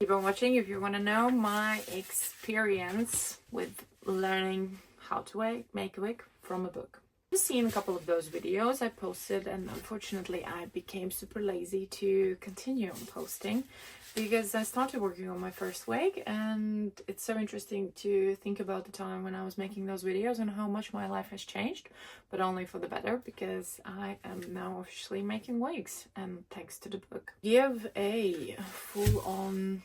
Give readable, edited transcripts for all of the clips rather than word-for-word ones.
Keep on watching if you want to know my experience with learning how to make a wig from a book. I've seen a couple of those videos I posted, and unfortunately I became super lazy to continue on posting because I started working on my first wig, and it's so interesting to think about the time when I was making those videos and how much my life has changed, but only for the better, because I am now officially making wigs, and thanks to the book. Give a full-on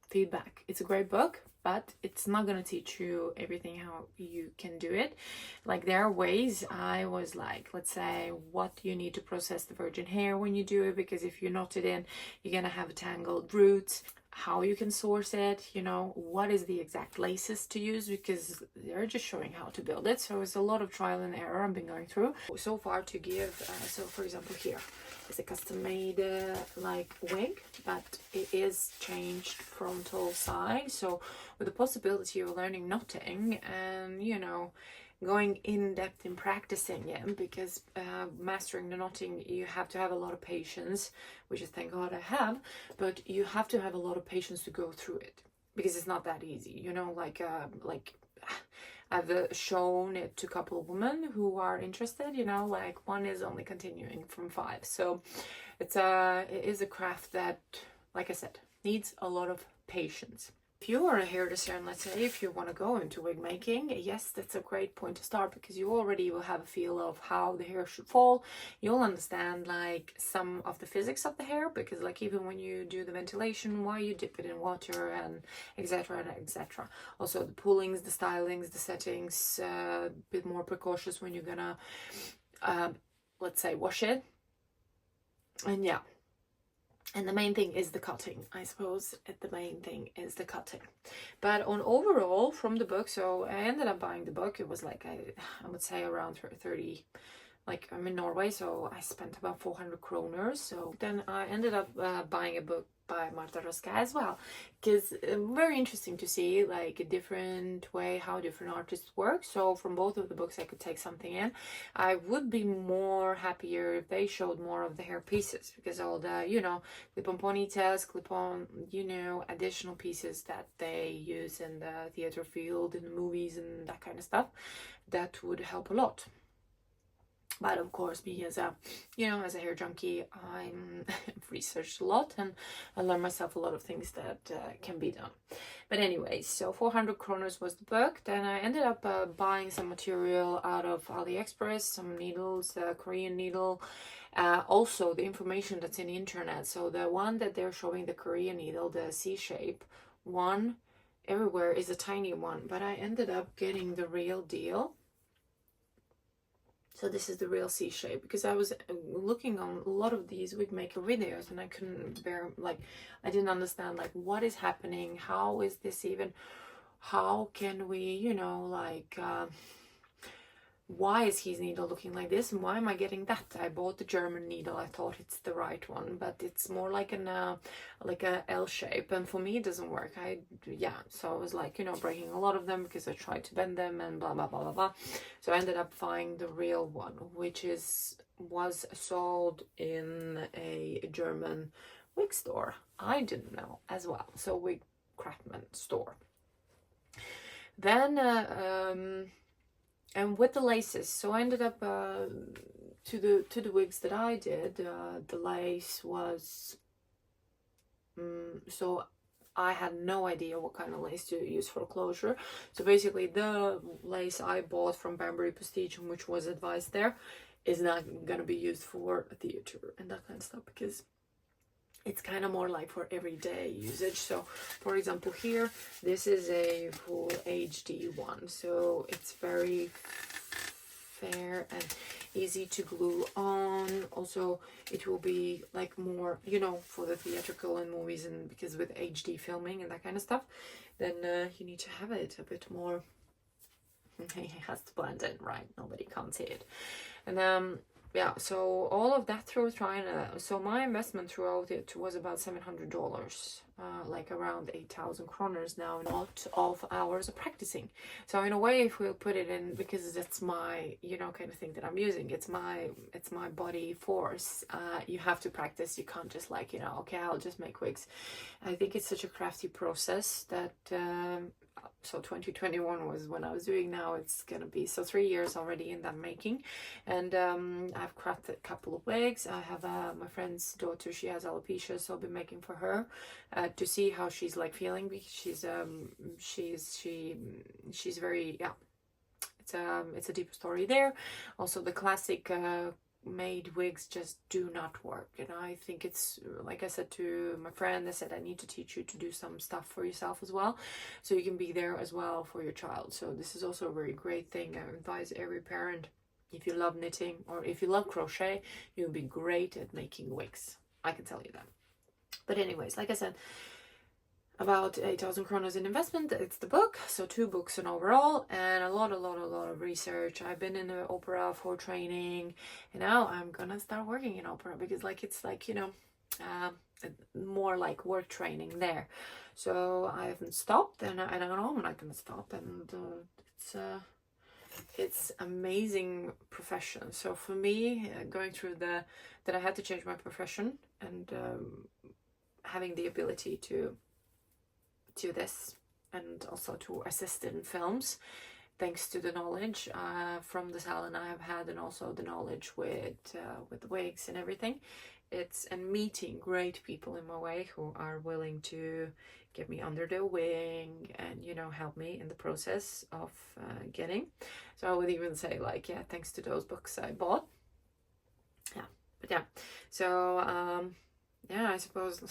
feedback. It's a great book, but it's not gonna teach you everything how you can do it. Like, there are ways. I was like, let's say, what you need to process the virgin hair when you do it, because if you knot it in, you're gonna have tangled roots. How you can source it, you know, what is the exact laces to use, because they're just showing how to build it. So it's a lot of trial and error I've been going through so far to give. So for example, here is a custom made like wig, but it is changed frontal side, so with the possibility of learning knotting and, you know, going in depth in practicing it, because mastering the knotting, you have to have a lot of patience, which is thank God I have, but you have to have a lot of patience to go through it, because it's not that easy, you know. Like I've shown it to a couple of women who are interested, you know, like one is only continuing from 5, so it is a craft that, like I said, needs a lot of patience. If you are a hairdresser, and let's say if you want to go into wig making, yes, that's a great point to start, because you already will have a feel of how the hair should fall. You'll understand like some of the physics of the hair, because like even when you do the ventilation, why you dip it in water, and etc and etc. Also the pullings, the stylings, the settings, a bit more precautious when you're gonna let's say wash it. And yeah, and the main thing is the cutting, I suppose. The main thing is the cutting. But on overall, from the book, so I ended up buying the book. It was like, I would say around 30, like I'm in Norway, so I spent about 400 kroners. So then I ended up buying a book by Marta Ruskai as well, because very interesting to see like a different way how different artists work. So from both of the books I could take something in. I would be more happier if they showed more of the hair pieces, because all the, you know, clip-on ponytails, clip-on, you know, additional pieces that they use in the theater field, in the movies and that kind of stuff, that would help a lot. But of course, me as a, you know, as a hair junkie, I'm researched a lot, and I learned myself a lot of things that can be done. But anyway, so 400 kroners was the book. Then I ended up buying some material out of AliExpress, some needles, Korean needle, also the information that's in the internet. So the one that they're showing, the Korean needle, the C-shape one, everywhere is a tiny one, but I ended up getting the real deal. So this is the real C-shape, because I was looking on a lot of these wig maker videos and I couldn't bear, like, I didn't understand, like, what is happening? How is this even, how can we, you know, like, why is his needle looking like this, and why am I getting that? I bought the German needle. I thought it's the right one, but it's more like an like a L shape, and for me it doesn't work. Yeah, so I was like, you know, breaking a lot of them because I tried to bend them and blah blah blah blah blah. So I ended up finding the real one, which was sold in a German wig store. I didn't know as well. So wig craftsman store. Then and with the laces, so I ended up to the wigs that I did, the lace was so I had no idea what kind of lace to use for closure. So basically the lace I bought from Banbury Prestige, which was advised there, is not gonna be used for theater and that kind of stuff, because it's kind of more like for everyday usage. So for example, here, this is a full HD one, so it's very fair and easy to glue on. Also, it will be like more, you know, for the theatrical and movies, and because with HD filming and that kind of stuff, then you need to have it a bit more, it has to blend in, right? Nobody can't see it. And yeah, so all of that through trying to, so my investment throughout it was about $700, like around 8,000 kroners now, a lot of hours of practicing. So in a way, if we'll put it in, because it's my, you know, kind of thing that I'm using, it's my body force. You have to practice. You can't just like, you know, okay, I'll just make wigs. I think it's such a crafty process that, so 2021 was when I was doing. Now it's gonna be, so 3 years already in that making. And I've crafted a couple of wigs. I have my friend's daughter, she has alopecia, so I'll be making for her to see how she's like feeling, because she's very, yeah, it's a deeper story there. Also the classic made wigs just do not work, and I think it's, like I said to my friend, I said I need to teach you to do some stuff for yourself as well, so you can be there as well for your child. So this is also a very great thing. I advise every parent, if you love knitting or if you love crochet, you'll be great at making wigs, I can tell you that. But anyways, like I said, about 8,000 kronas in investment. It's the book, so 2 books in overall, and a lot of research. I've been in the opera for training, and now I'm gonna start working in opera, because like it's like, you know, more like work training there. So I haven't stopped, and I know I'm not gonna stop, and it's amazing profession. So for me, going through that I had to change my profession, and having the ability to do this, and also to assist in films, thanks to the knowledge from the salon I have had, and also the knowledge with the wigs and everything. And meeting great people in my way who are willing to get me under their wing and, you know, help me in the process of getting. So I would even say, like, yeah, thanks to those books I bought. Yeah, but yeah, so yeah, I suppose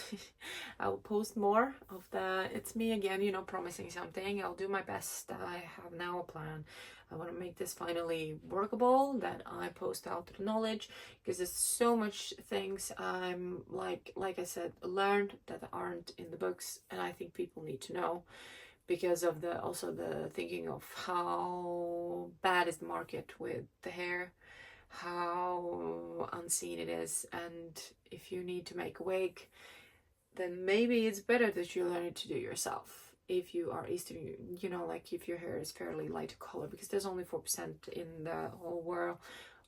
I'll post more of the, it's me again, you know, promising something. I'll do my best. I have now a plan. I want to make this finally workable, that I post out the knowledge, because there's so much things I'm like I said, learned that aren't in the books, and I think people need to know, because of the, also the thinking of how bad is the market with the hair, how unseen it is. And if you need to make a wig, then maybe it's better that you learn it to do yourself. If you are Eastern, you know, like if your hair is fairly light color, because there's only 4% in the whole world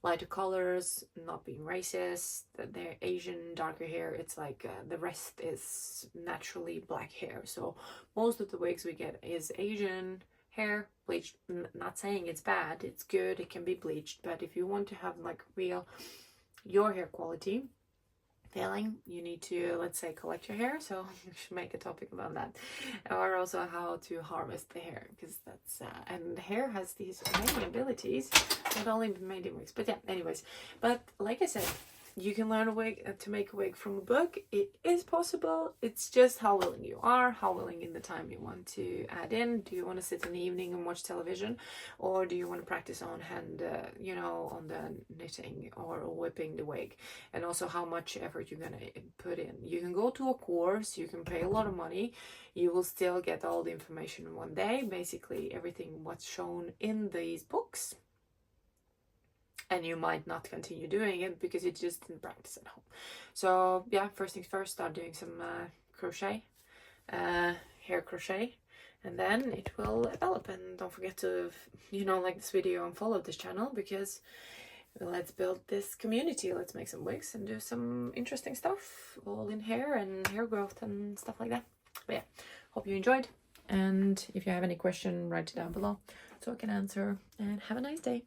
lighter colors, not being racist, that they're Asian, darker hair. It's like the rest is naturally black hair. So most of the wigs we get is Asian hair, bleached. Not saying it's bad, it's good, it can be bleached, but if you want to have like real your hair quality feeling, you need to, let's say, collect your hair. So we should make a topic about that, or also how to harvest the hair, because that's and hair has these many abilities, not only made in wigs. But yeah, anyways, but like I said, you can learn a wig to make a wig from a book. It is possible. It's just how willing you are, how willing in the time you want to add in. Do you want to sit in the evening and watch television, or do you want to practice on hand, you know, on the knitting or whipping the wig? And also how much effort you're gonna put in. You can go to a course, you can pay a lot of money, you will still get all the information in one day, basically everything what's shown in these books. And you might not continue doing it because you just didn't practice at home. So yeah, first things first, start doing some crochet, hair crochet, and then it will develop. And don't forget to, you know, like this video and follow this channel, because let's build this community. Let's make some wigs and do some interesting stuff, all in hair and hair growth and stuff like that. But yeah, hope you enjoyed. And if you have any question, write it down below so I can answer. And have a nice day.